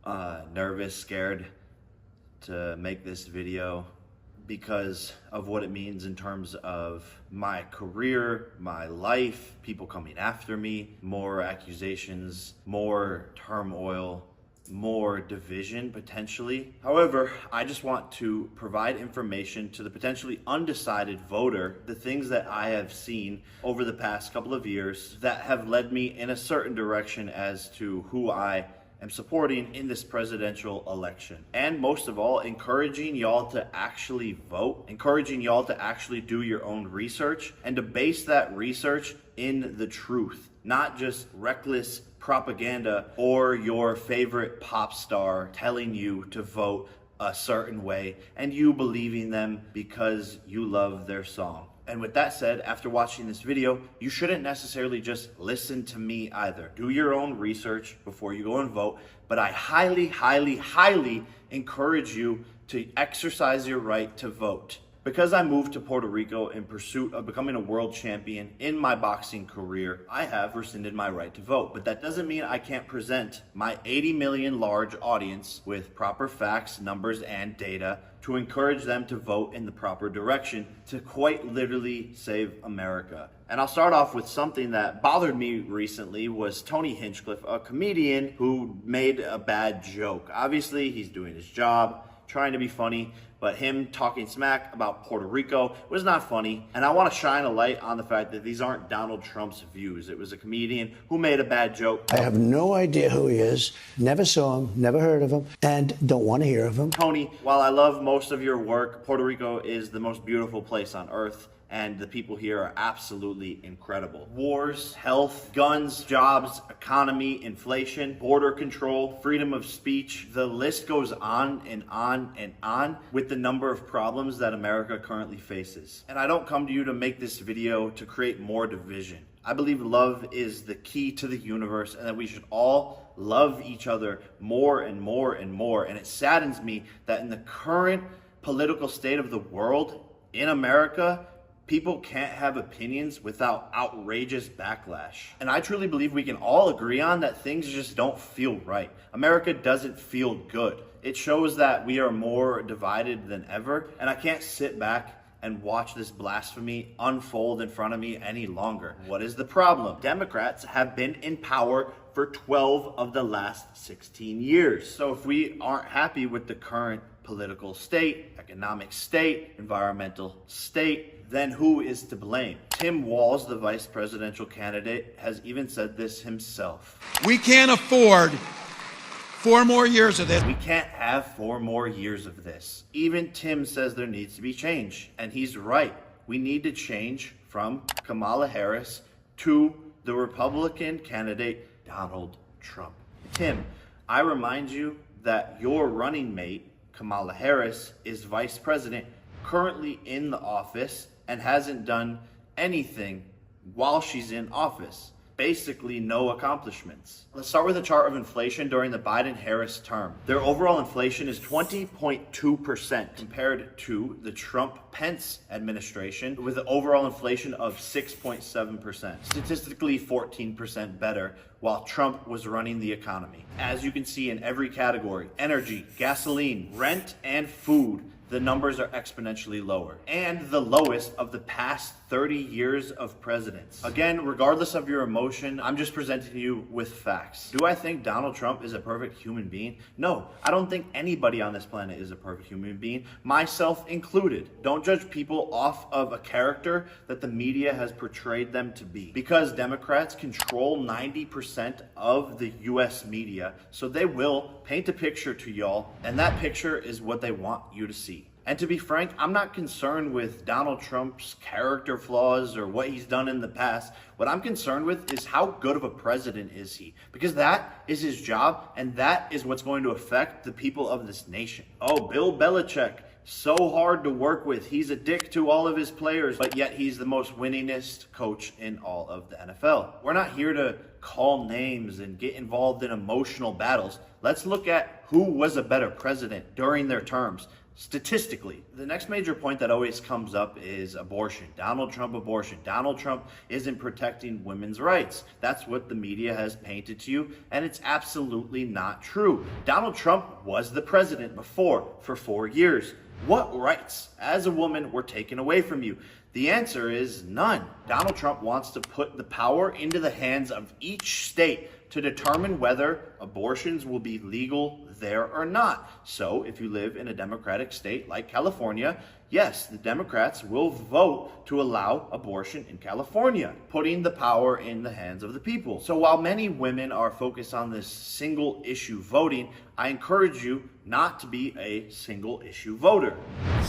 nervous, scared to make this video because of what it means in terms of my career, my life, people coming after me, more accusations, more turmoil, more division potentially. However, I just want to provide information to the potentially undecided voter, the things that I have seen over the past couple of years that have led me in a certain direction as to who I am supporting in this presidential election. And most of all, encouraging y'all to actually vote, encouraging y'all to actually do your own research and to base that research in the truth, not just reckless propaganda or your favorite pop star telling you to vote a certain way and you believing them because you love their song. And with that said, after watching this video, you shouldn't necessarily just listen to me either. Do your own research before you go and vote, but I highly, highly, highly encourage you to exercise your right to vote. Because I moved to Puerto Rico in pursuit of becoming a world champion in my boxing career, I have rescinded my right to vote. But that doesn't mean I can't present my 80 million large audience with proper facts, numbers, and data to encourage them to vote in the proper direction to quite literally save America. And I'll start off with something that bothered me recently was Tony Hinchcliffe, a comedian who made a bad joke. Obviously, he's doing his job, trying to be funny, but him talking smack about Puerto Rico was not funny. And I want to shine a light on the fact that these aren't Donald Trump's views. It was a comedian who made a bad joke. I have no idea who he is, never saw him, never heard of him, and don't want to hear of him. Tony, while I love most of your work, Puerto Rico is the most beautiful place on earth. And the people here are absolutely incredible. Wars, health, guns, jobs, economy, inflation, border control, freedom of speech. The list goes on and on and on with the number of problems that America currently faces. And I don't come to you to make this video to create more division. I believe love is the key to the universe and that we should all love each other more and more and more. And it saddens me that in the current political state of the world, in America, people can't have opinions without outrageous backlash. And I truly believe we can all agree on that things just don't feel right. America doesn't feel good. It shows that we are more divided than ever, and I can't sit back and watch this blasphemy unfold in front of me any longer. What is the problem? Democrats have been in power for 12 of the last 16 years. So if we aren't happy with the current political state, economic state, environmental state, then who is to blame? Tim Walz, the vice presidential candidate, has even said this himself. We can't afford 4 more years of this. We can't have 4 more years of this. Even Tim says there needs to be change, and he's right. We need to change from Kamala Harris to the Republican candidate, Donald Trump. Tim, I remind you that your running mate, Kamala Harris, is vice president, currently in the office, and hasn't done anything while she's in office. Basically no accomplishments. Let's start with a chart of inflation during the Biden-Harris term. Their overall inflation is 20.2% compared to the Trump-Pence administration with an overall inflation of 6.7%. Statistically 14% better while Trump was running the economy. As you can see in every category, energy, gasoline, rent, and food, the numbers are exponentially lower and the lowest of the past 30 years of presidents. Again, regardless of your emotion, I'm just presenting you with facts. Do I think Donald Trump is a perfect human being? No, I don't think anybody on this planet is a perfect human being, myself included. Don't judge people off of a character that the media has portrayed them to be. Because Democrats control 90% of the US media, so they will paint a picture to y'all, and that picture is what they want you to see. And to be frank, I'm not concerned with Donald Trump's character flaws or what he's done in the past. What I'm concerned with is how good of a president is he? Because that is his job, and that is what's going to affect the people of this nation. Oh, Bill Belichick, so hard to work with. He's a dick to all of his players, but yet he's the most winningest coach in all of the NFL. We're not here to call names and get involved in emotional battles. Let's look at who was a better president during their terms. statistically. The next major point that always comes up is abortion. Donald Trump abortion. Donald Trump isn't protecting women's rights. That's what the media has painted to you, and it's absolutely not true. Donald Trump was the president before for 4 years. What rights as a woman were taken away from you? The answer is none. Donald Trump wants to put the power into the hands of each state to determine whether abortions will be legal there or not. So if you live in a Democratic state like California, yes, the Democrats will vote to allow abortion in California, putting the power in the hands of the people. So while many women are focused on this single issue voting, I encourage you not to be a single issue voter.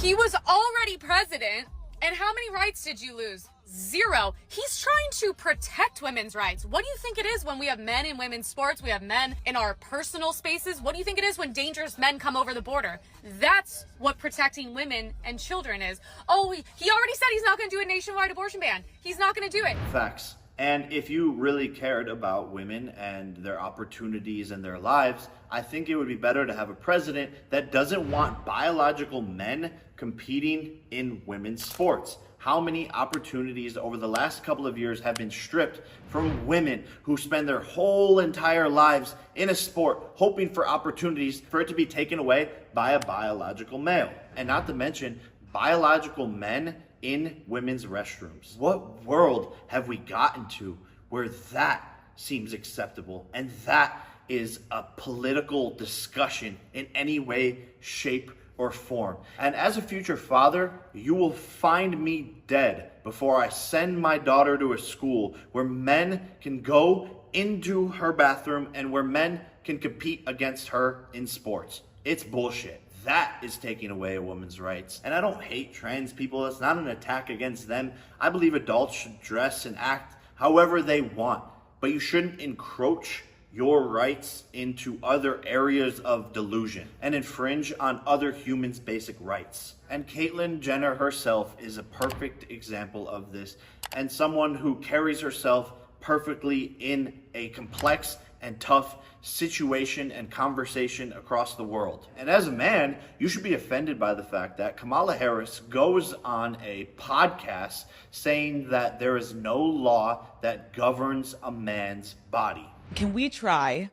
He was already president, and how many rights did you lose? 0. He's trying to protect women's rights. What do you think it is when we have men in women's sports? We have men in our personal spaces. What do you think it is when dangerous men come over the border? That's what protecting women and children is. Oh, he already said he's not going to do a nationwide abortion ban. He's not going to do it. Facts. And if you really cared about women and their opportunities and their lives, I think it would be better to have a president that doesn't want biological men competing in women's sports. How many opportunities over the last couple of years have been stripped from women who spend their whole entire lives in a sport hoping for opportunities for it to be taken away by a biological male? And not to mention biological men in women's restrooms. What world have we gotten to where that seems acceptable and that is a political discussion in any way, shape, or form? And as a future father, you will find me dead before I send my daughter to a school where men can go into her bathroom and where men can compete against her in sports. It's bullshit. That is taking away a woman's rights. And I don't hate trans people. It's not an attack against them. I believe adults should dress and act however they want, but you shouldn't encroach your rights into other areas of delusion and infringe on other humans' basic rights. And Caitlyn Jenner herself is a perfect example of this, and someone who carries herself perfectly in a complex and tough situation and conversation across the world. And as a man, you should be offended by the fact that Kamala Harris goes on a podcast saying that there is no law that governs a man's body. Can we try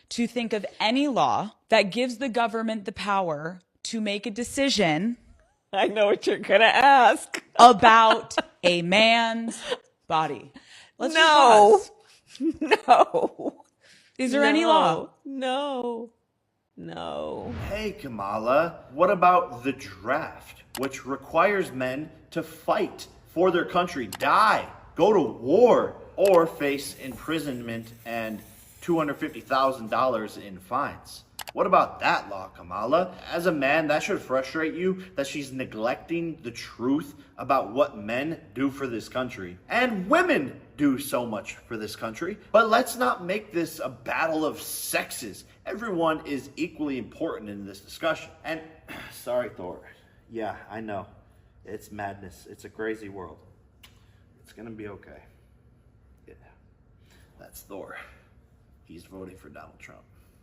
to think of any law that gives the government the power to make a decision? I know what you're going to ask. About a man's body. Let's just pause. No. Is there any law? No. Hey, Kamala, what about the draft, which requires men to fight for their country, die, go to war, or face imprisonment and $250,000 in fines? What about that law, Kamala? As a man, that should frustrate you that she's neglecting the truth about what men do for this country. And women do so much for this country. But let's not make this a battle of sexes. Everyone is equally important in this discussion. And sorry, Thor. Yeah, I know. It's madness. It's a crazy world. It's gonna be okay. Yeah, that's Thor. He's voting for Donald Trump.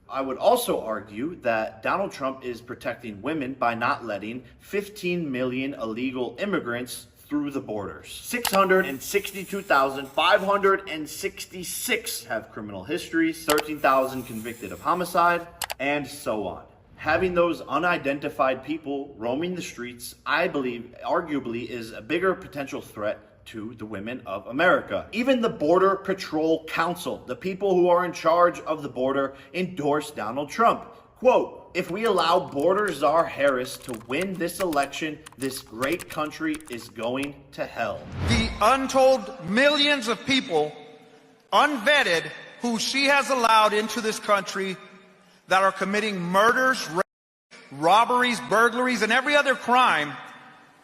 I would also argue that Donald Trump is protecting women by not letting 15 million illegal immigrants through the borders. 662,566 have criminal histories, 13,000 convicted of homicide, and so on. Having those unidentified people roaming the streets, I believe, arguably, is a bigger potential threat to the women of America. Even the Border Patrol Council, the people who are in charge of the border, endorsed Donald Trump. Quote, "If we allow Border Czar Harris to win this election, this great country is going to hell." The untold millions of people, unvetted, who she has allowed into this country that are committing murders, rapes, robberies, burglaries, and every other crime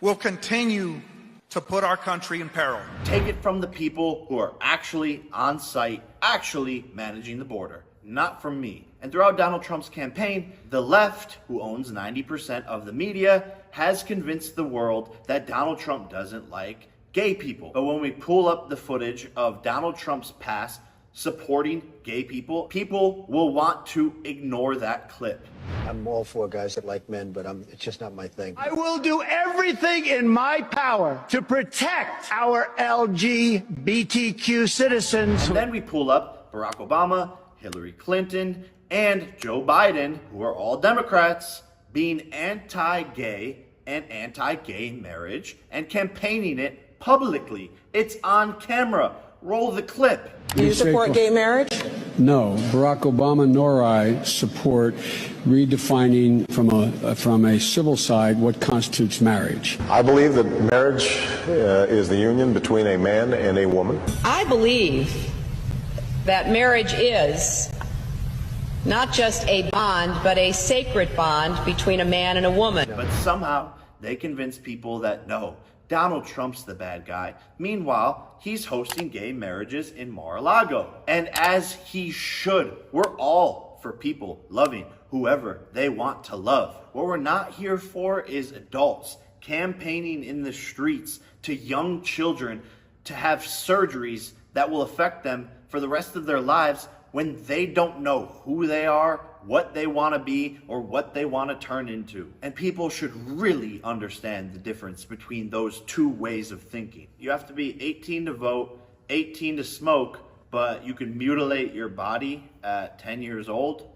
will continue to put our country in peril. Take it from the people who are actually on site, actually managing the border, not from me. And throughout Donald Trump's campaign, the left, who owns 90% of the media, has convinced the world that Donald Trump doesn't like gay people. But when we pull up the footage of Donald Trump's past supporting gay people, people will want to ignore that clip. I'm all for guys that like men, but it's just not my thing. I will do everything in my power to protect our LGBTQ citizens. And then we pull up Barack Obama, Hillary Clinton, and Joe Biden, who are all Democrats, being anti-gay and anti-gay marriage and campaigning it publicly. It's on camera. Roll the clip. Do you support gay marriage? No, Barack Obama nor I support redefining from a civil side what constitutes marriage. I believe that marriage is the union between a man and a woman. I believe that marriage is not just a bond, but a sacred bond between a man and a woman. But somehow they convince people that no, Donald Trump's the bad guy. Meanwhile, he's hosting gay marriages in Mar-a-Lago. And as he should. We're all for people loving whoever they want to love. What we're not here for is adults campaigning in the streets to young children to have surgeries that will affect them for the rest of their lives when they don't know who they are, what they want to be, or what they want to turn into. And people should really understand the difference between those two ways of thinking. You have to be 18 to vote, 18 to smoke, but you can mutilate your body at 10 years old.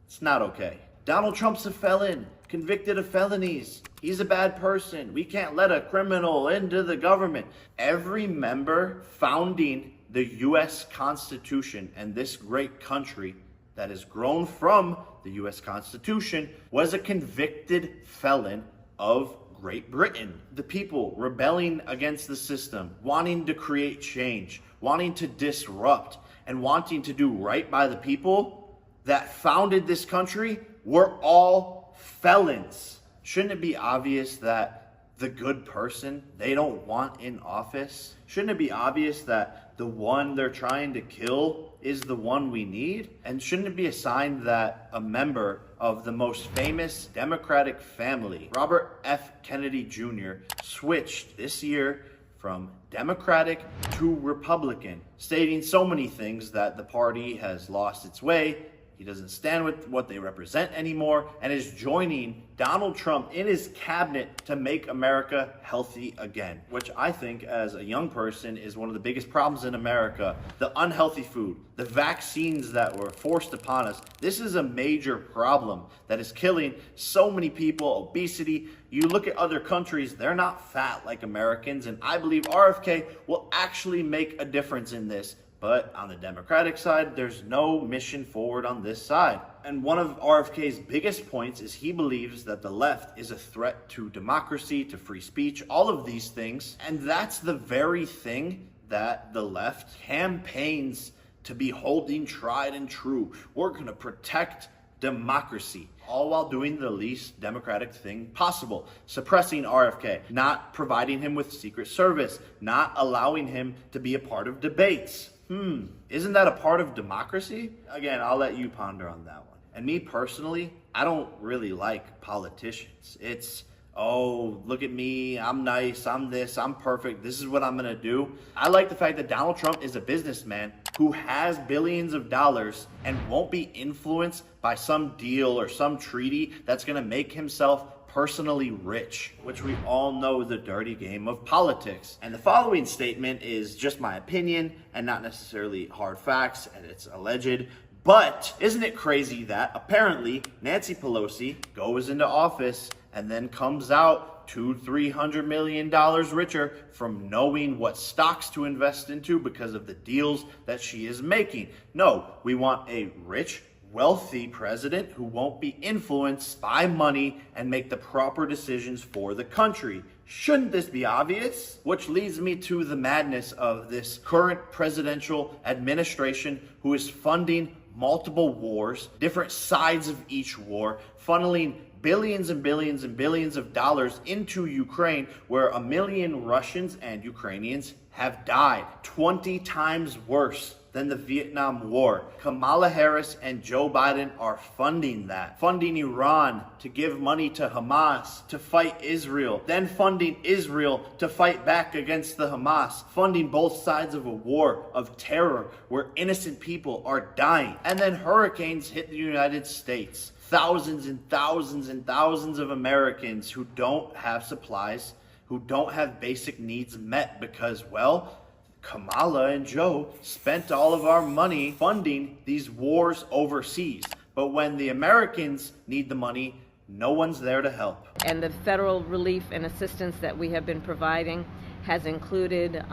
It's not okay. Donald Trump's a felon, convicted of felonies. He's a bad person. We can't let a criminal into the government. Every member founding the U.S. Constitution and this great country that has grown from the U.S. Constitution was a convicted felon of Great Britain. The people rebelling against the system, wanting to create change, wanting to disrupt, and wanting to do right by the people that founded this country were all felons. Shouldn't it be obvious that the good person they don't want in office? Shouldn't it be obvious that the one they're trying to kill is the one we need? And shouldn't it be a sign that a member of the most famous Democratic family, Robert F. Kennedy Jr., switched this year from Democratic to Republican, stating so many things that the party has lost its way, he doesn't stand with what they represent anymore, and is joining Donald Trump in his cabinet to make America healthy again, which I think as a young person is one of the biggest problems in America. The unhealthy food, the vaccines that were forced upon us. This is a major problem that is killing so many people. Obesity. You look at other countries, they're not fat like Americans, and I believe RFK will actually make a difference in this. But on the Democratic side, there's no mission forward on this side. And one of RFK's biggest points is he believes that the left is a threat to democracy, to free speech, all of these things. And that's the very thing that the left campaigns to be holding tried and true. We're going to protect democracy, all while doing the least democratic thing possible, suppressing RFK, not providing him with Secret Service, not allowing him to be a part of debates. Isn't that a part of democracy? Again, I'll let you ponder on that one. And me personally, I don't really like politicians. It's, oh, look at me, I'm nice, I'm this, I'm perfect, this is what I'm gonna do. I like the fact that Donald Trump is a businessman who has billions of dollars and won't be influenced by some deal or some treaty that's gonna make himself personally rich, which we all know the dirty game of politics. And the following statement is just my opinion and not necessarily hard facts, and it's alleged. But isn't it crazy that apparently Nancy Pelosi goes into office and then comes out $200-300 million richer from knowing what stocks to invest into because of the deals that she is making? No, we want a rich, wealthy president who won't be influenced by money and make the proper decisions for the country. Shouldn't this be obvious? Which leads me to the madness of this current presidential administration who is funding multiple wars, different sides of each war, funneling billions and billions and billions of dollars into Ukraine, where 1 million Russians and Ukrainians have died. 20 times worse than the Vietnam War. Kamala Harris and Joe Biden are funding that. Funding Iran to give money to Hamas to fight Israel. Then funding Israel to fight back against the Hamas. Funding both sides of a war of terror where innocent people are dying. And then hurricanes hit the United States. Thousands and thousands and thousands of Americans who don't have supplies, who don't have basic needs met because, well, Kamala and Joe spent all of our money funding these wars overseas. But when the Americans need the money, no one's there to help. And the federal relief and assistance that we have been providing has included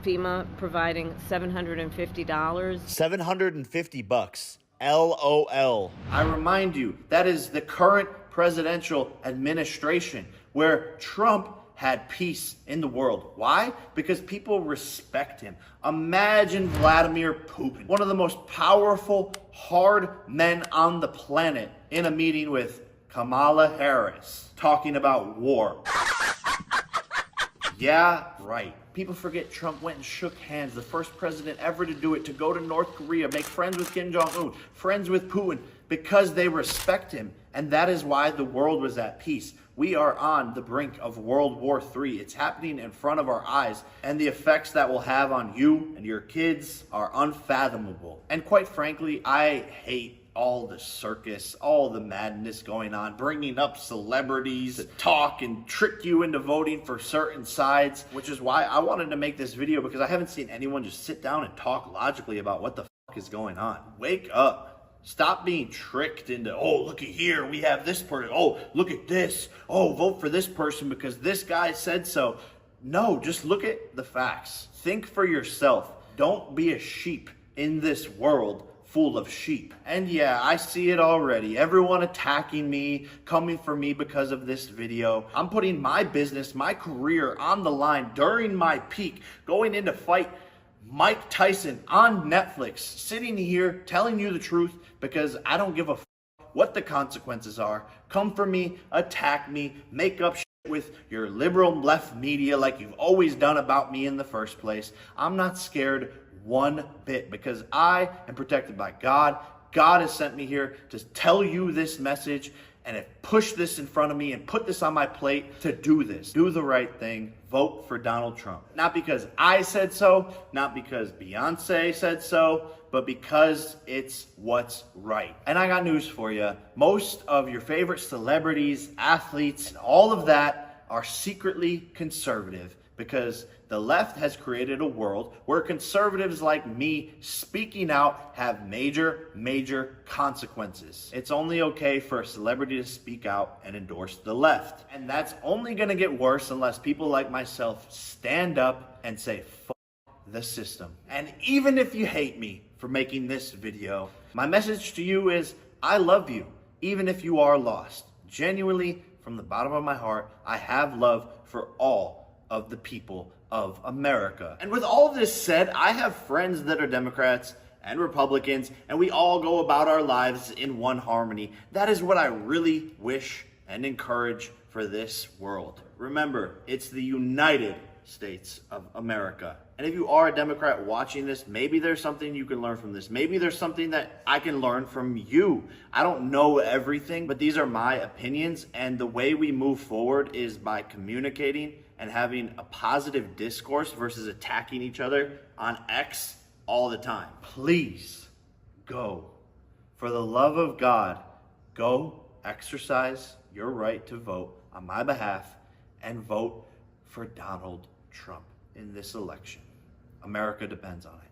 FEMA providing $750. $750. LOL. I remind you, that is the current presidential administration where Trump had peace in the world. Why? Because people respect him. Imagine Vladimir Putin, one of the most powerful, hard men on the planet, in a meeting with Kamala Harris, talking about war. Yeah, right. People forget Trump went and shook hands, the first president ever to do it, to go to North Korea, make friends with Kim Jong-un, friends with Putin, because they respect him. And that is why the world was at peace. We are on the brink of World War III. It's happening in front of our eyes, and the effects that will have on you and your kids are unfathomable. And quite frankly, I hate all the circus, all the madness going on, bringing up celebrities to talk and trick you into voting for certain sides, which is why I wanted to make this video, because I haven't seen anyone just sit down and talk logically about what the fuck is going on. Wake up. Stop being tricked into, oh, looky here, we have this person. Oh, look at this. Oh, vote for this person because this guy said so. No, just look at the facts. Think for yourself. Don't be a sheep in this world full of sheep. And yeah, I see it already. Everyone attacking me, coming for me because of this video. I'm putting my business, my career on the line during my peak, going in to fight Mike Tyson on Netflix, sitting here telling you the truth because I don't give a what the consequences are. Come for me, attack me, make up shit with your liberal left media like you've always done about me in the first place. I'm not scared one bit because I am protected by God. God has sent me here to tell you this message and have pushed this in front of me and put this on my plate to do this. Do the right thing. Vote for Donald Trump. Not because I said so, not because Beyonce said so, but because it's what's right. And I got news for you. Most of your favorite celebrities, athletes, and all of that are secretly conservative because the left has created a world where conservatives like me speaking out have major consequences. It's only okay for a celebrity to speak out and endorse the left. And that's only gonna get worse unless people like myself stand up and say, fuck the system. And even if you hate me for making this video, my message to you is, I love you, even if you are lost. Genuinely, from the bottom of my heart, I have love for all of the people of America. And with all of this said, I have friends that are Democrats and Republicans, and we all go about our lives in one harmony. That is what I really wish and encourage for this world. Remember, it's the United States of America. And if you are a Democrat watching this, maybe there's something you can learn from this. Maybe there's something that I can learn from you. I don't know everything, but these are my opinions, and the way we move forward is by communicating and having a positive discourse versus attacking each other on X all the time. Please go. For the love of God, go exercise your right to vote on my behalf and vote for Donald Trump in this election. America depends on it.